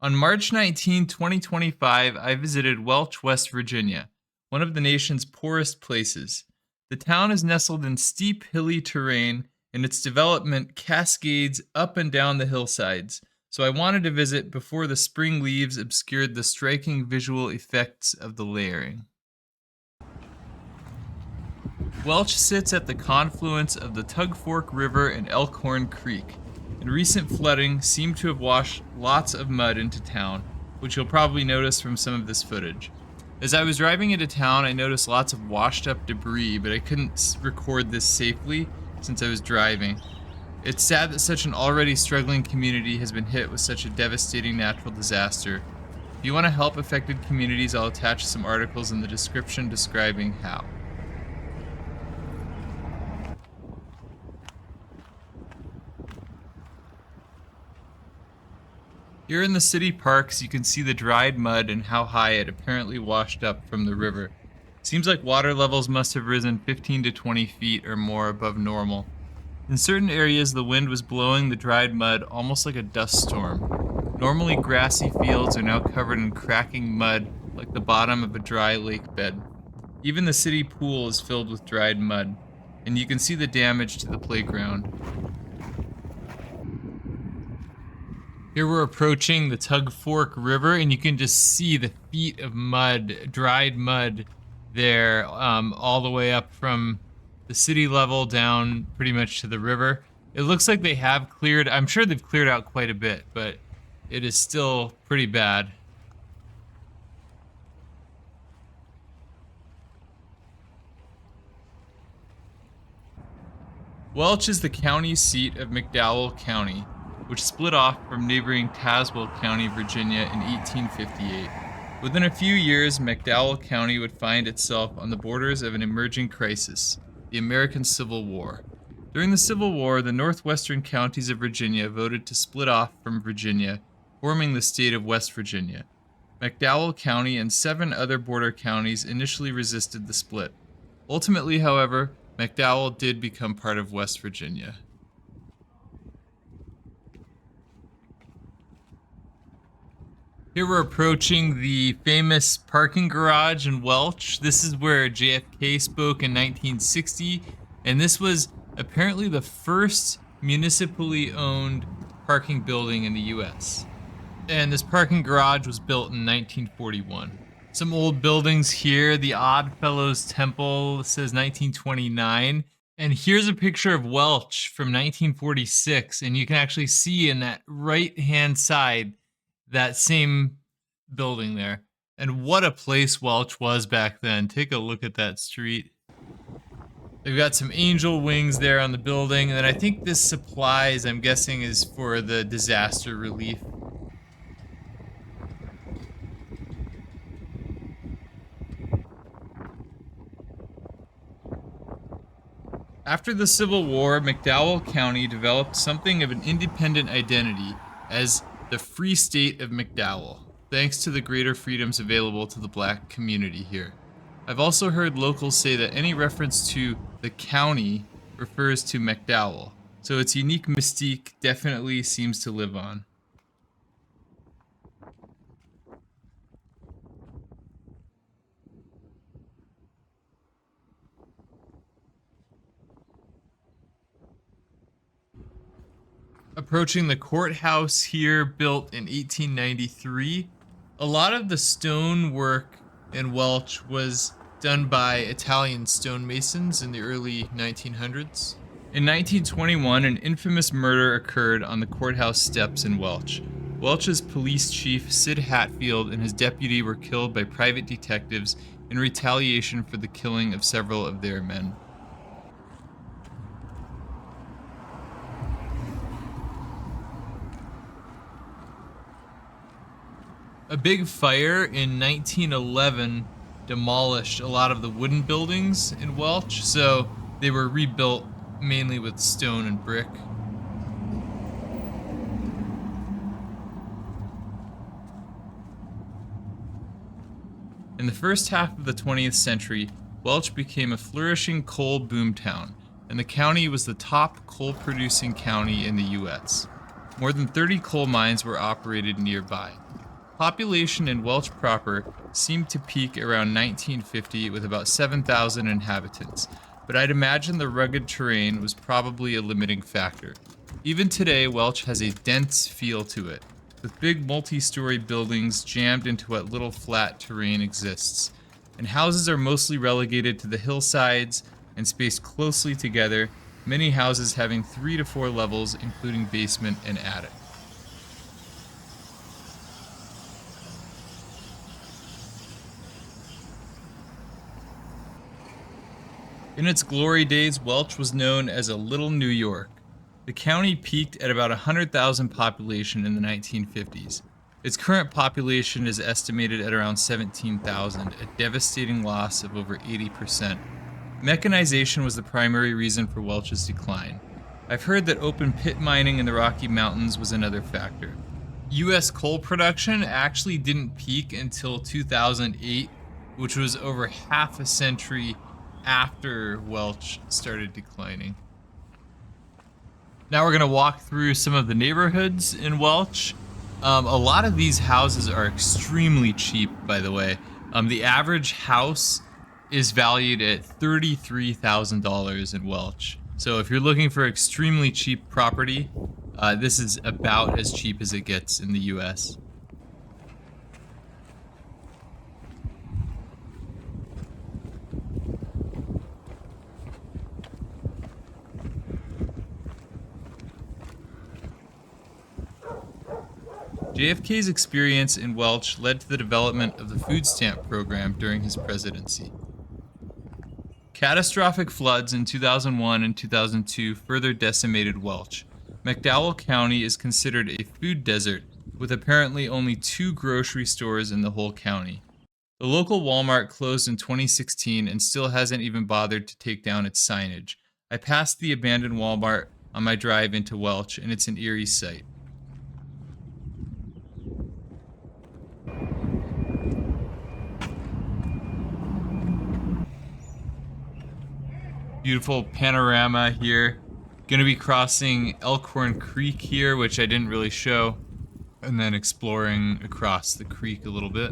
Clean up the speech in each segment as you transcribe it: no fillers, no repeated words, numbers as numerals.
On March 19, 2025, I visited Welch, West Virginia, one of the nation's poorest places. The town is nestled in steep, hilly terrain, and its development cascades up and down the hillsides, so I wanted to visit before the spring leaves obscured the striking visual effects of the layering. Welch sits at the confluence of the Tug Fork River and Elkhorn Creek, and recent flooding seemed to have washed lots of mud into town, which you'll probably notice from some of this footage. As I was driving into town, I noticed lots of washed up debris, but I couldn't record this safely since I was driving. It's sad that such an already struggling community has been hit with such a devastating natural disaster. If you want to help affected communities, I'll attach some articles in the description describing how. Here in the city parks, you can see the dried mud and how high it apparently washed up from the river. Seems like water levels must have risen 15 to 20 feet or more above normal. In certain areas, the wind was blowing the dried mud almost like a dust storm. Normally grassy fields are now covered in cracking mud like the bottom of a dry lake bed. Even the city pool is filled with dried mud, and you can see the damage to the playground. Here we're approaching the Tug Fork River, and you can just see the feet of mud, dried mud there, all the way up from the city level down pretty much to the river. It looks like they have cleared, I'm sure they've cleared out quite a bit, but it is still pretty bad. Welch is the county seat of McDowell County, which split off from neighboring Tazewell County, Virginia in 1858. Within a few years, McDowell County would find itself on the borders of an emerging crisis, the American Civil War. During the Civil War, the northwestern counties of Virginia voted to split off from Virginia, forming the state of West Virginia. McDowell County and 7 other border counties initially resisted the split. Ultimately, however, McDowell did become part of West Virginia. Here we're approaching the famous parking garage in Welch. This is where JFK spoke in 1960, and this was apparently the first municipally owned parking building in the US. And this parking garage was built in 1941. Some old buildings here, the Odd Fellows Temple says 1929. And here's a picture of Welch from 1946, and you can actually see in that right-hand side that same building there. And what a place Welch was back then. Take a look at that street. They've got some angel wings there on the building, and I think this supplies, I'm guessing, is for the disaster relief. After the Civil War, McDowell County developed something of an independent identity as the Free State of McDowell, thanks to the greater freedoms available to the black community here. I've also heard locals say that any reference to the county refers to McDowell, so its unique mystique definitely seems to live on. Approaching the courthouse here, built in 1893. A lot of the stonework in Welch was done by Italian stonemasons in the early 1900s. In 1921, an infamous murder occurred on the courthouse steps in Welch. Welch's police chief, Sid Hatfield, and his deputy were killed by private detectives in retaliation for the killing of several of their men. A big fire in 1911 demolished a lot of the wooden buildings in Welch, so they were rebuilt mainly with stone and brick. In the first half of the 20th century, Welch became a flourishing coal boom town, and the county was the top coal-producing county in the U.S. more than 30 coal mines were operated nearby. Population in Welch proper seemed to peak around 1950 with about 7,000 inhabitants, but I'd imagine the rugged terrain was probably a limiting factor. Even today, Welch has a dense feel to it, with big multi-story buildings jammed into what little flat terrain exists, and houses are mostly relegated to the hillsides and spaced closely together, many houses having 3 to 4 levels, including basement and attic. In its glory days, Welch was known as a Little New York. The county peaked at about 100,000 population in the 1950s. Its current population is estimated at around 17,000, a devastating loss of over 80%. Mechanization was the primary reason for Welch's decline. I've heard that open pit mining in the Rocky Mountains was another factor. U.S. coal production actually didn't peak until 2008, which was over half a century after Welch started declining. Now we're going to walk through some of the neighborhoods in Welch. A lot of these houses are extremely cheap, by the way. The average house is valued at $33,000 in Welch. So if you're looking for extremely cheap property, this is about as cheap as it gets in the US. JFK's experience in Welch led to the development of the food stamp program during his presidency. Catastrophic floods in 2001 and 2002 further decimated Welch. McDowell County is considered a food desert, with apparently only 2 grocery stores in the whole county. The local Walmart closed in 2016 and still hasn't even bothered to take down its signage. I passed the abandoned Walmart on my drive into Welch, and it's an eerie sight. Beautiful panorama here. Gonna be crossing Elkhorn Creek here, which I didn't really show, and then exploring across the creek a little bit.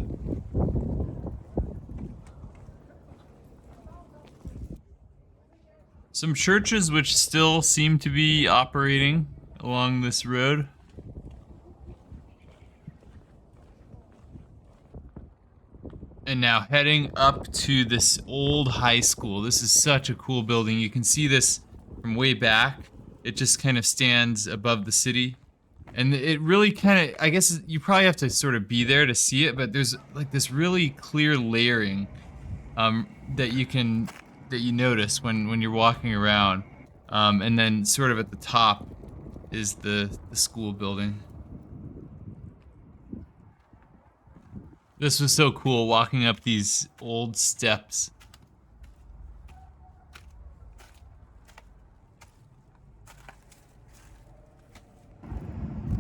Some churches which still seem to be operating along this road. And now heading up to this old high school. This is such a cool building. You can see this from way back. It just kind of stands above the city. And it really kind of, I guess you probably have to sort of be there to see it, but there's like this really clear layering that you notice when you're walking around. And then sort of at the top is the school building. This was so cool, walking up these old steps.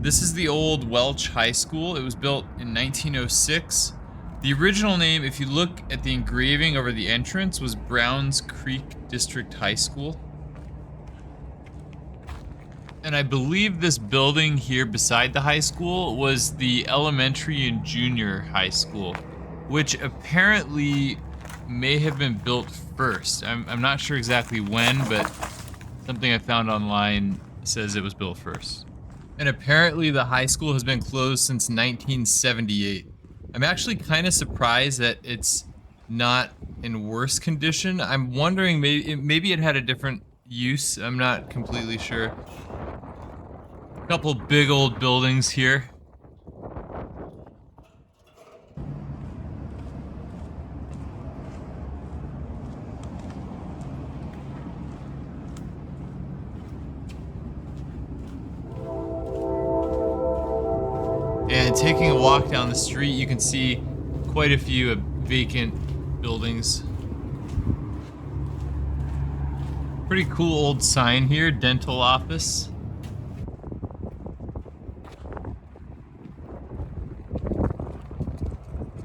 This is the old Welch High School. It was built in 1906. The original name, if you look at the engraving over the entrance, was Browns Creek District High School. And I believe this building here beside the high school was the elementary and junior high school, which apparently may have been built first. I'm not sure exactly when, but something I found online says it was built first. And apparently the high school has been closed since 1978. I'm actually kind of surprised that it's not in worse condition. I'm wondering maybe it had a different use. I'm not completely sure. Couple big old buildings here. And taking a walk down the street, you can see quite a few vacant buildings. Pretty cool old sign here, dental office.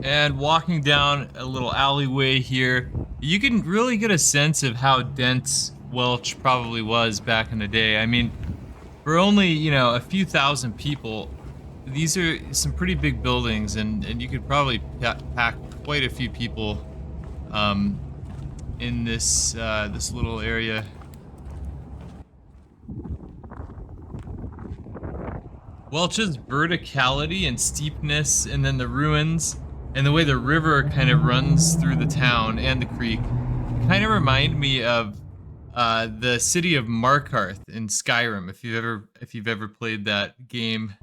And walking down a little alleyway here, you can really get a sense of how dense Welch probably was back in the day. I mean, For only, a few thousand people, these are some pretty big buildings, and you could probably pack quite a few people um, in this little area. Welch's verticality and steepness, and then the ruins, and the way the river kind of runs through the town and the creek, kind of remind me of the city of Markarth in Skyrim. If you've ever played that game,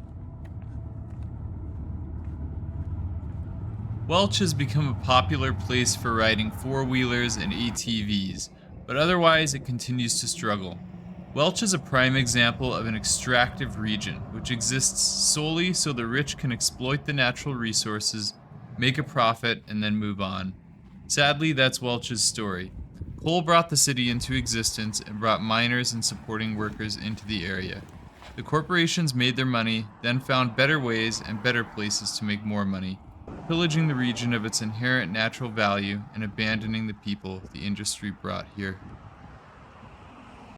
Welch has become a popular place for riding four-wheelers and ATVs, but otherwise it continues to struggle. Welch is a prime example of an extractive region, which exists solely so the rich can exploit the natural resources, make a profit, and then move on. Sadly, that's Welch's story. Coal brought the city into existence and brought miners and supporting workers into the area. The corporations made their money, then found better ways and better places to make more money, pillaging the region of its inherent natural value and abandoning the people the industry brought here.